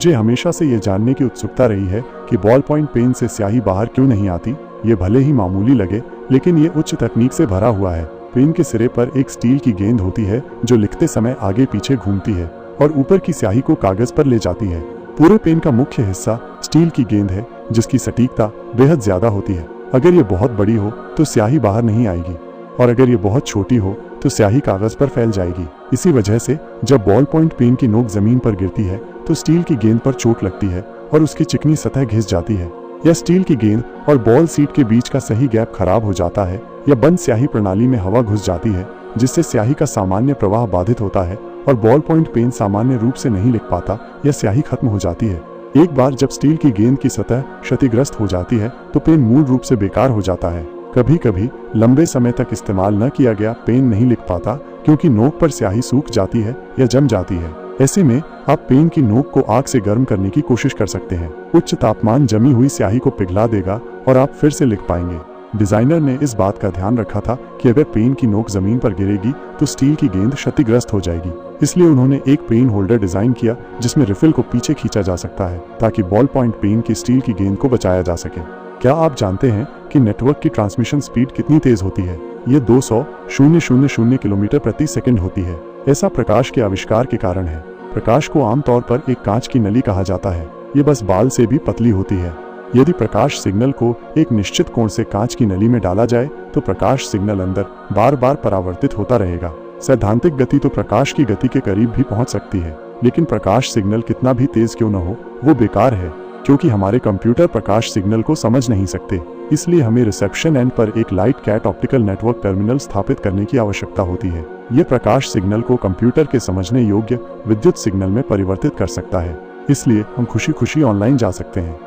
मुझे हमेशा से ये जानने की उत्सुकता रही है कि बॉल पॉइंट पेन से स्याही बाहर क्यों नहीं आती। ये भले ही मामूली लगे, लेकिन ये उच्च तकनीक से भरा हुआ है। पेन के सिरे पर एक स्टील की गेंद होती है जो लिखते समय आगे पीछे घूमती है और ऊपर की स्याही को कागज पर ले जाती है। पूरे पेन का मुख्य हिस्सा स्टील की गेंद है, जिसकी सटीकता बेहद ज्यादा होती है। अगर ये बहुत बड़ी हो तो स्याही बाहर नहीं आएगी, और अगर ये बहुत छोटी हो तो स्याही कागज पर फैल जाएगी। इसी वजह से जब बॉल पॉइंट पेन की नोक जमीन पर गिरती है तो स्टील की गेंद पर चोट लगती है और उसकी चिकनी सतह घिस जाती है, या स्टील की गेंद और बॉल सीट के बीच का सही गैप खराब हो जाता है, या बंद स्याही प्रणाली में हवा घुस जाती है, जिससे स्याही का सामान्य प्रवाह बाधित होता है और बॉल पॉइंट पेन सामान्य रूप से नहीं लिख पाता या स्याही खत्म हो जाती है। एक बार जब स्टील की गेंद की सतह क्षतिग्रस्त हो जाती है तो पेन मूल रूप से बेकार हो जाता है। कभी कभी लंबे समय तक इस्तेमाल न किया गया पेन नहीं लिख पाता क्योंकि नोक पर स्याही सूख जाती है या जम जाती है। ऐसे में आप पेन की नोक को आग से गर्म करने की कोशिश कर सकते हैं। उच्च तापमान जमी हुई स्याही को पिघला देगा और आप फिर से लिख पाएंगे। डिजाइनर ने इस बात का ध्यान रखा था कि अगर पेन की नोक जमीन पर गिरेगी तो स्टील की गेंद क्षतिग्रस्त हो जाएगी। इसलिए उन्होंने एक पेन होल्डर डिजाइन किया जिसमें रिफिल को पीछे खींचा जा सकता है ताकि बॉल पॉइंट पेन की स्टील की गेंद को बचाया जा सके। क्या आप जानते हैं कि नेटवर्क की ट्रांसमिशन स्पीड कितनी तेज होती है? ये 200,000 किलोमीटर प्रति सेकंड होती है। ऐसा प्रकाश के आविष्कार के कारण है। प्रकाश को आमतौर पर एक कांच की नली कहा जाता है। ये बस बाल से भी पतली होती है। यदि प्रकाश सिग्नल को एक निश्चित कोण से कांच की नली में डाला जाए तो प्रकाश सिग्नल अंदर बार बार परावर्तित होता रहेगा। सैद्धांतिक गति तो प्रकाश की गति के करीब भी पहुंच सकती है, लेकिन प्रकाश सिग्नल कितना भी तेज क्यों न हो, वो बेकार है क्योंकि हमारे कंप्यूटर प्रकाश सिग्नल को समझ नहीं सकते। इसलिए हमें रिसेप्शन एंड पर एक light cat optical network terminal स्थापित करने की आवश्यकता होती है। ये प्रकाश सिग्नल को कंप्यूटर के समझने योग्य विद्युत सिग्नल में परिवर्तित कर सकता है। इसलिए हम खुशी खुशी ऑनलाइन जा सकते हैं।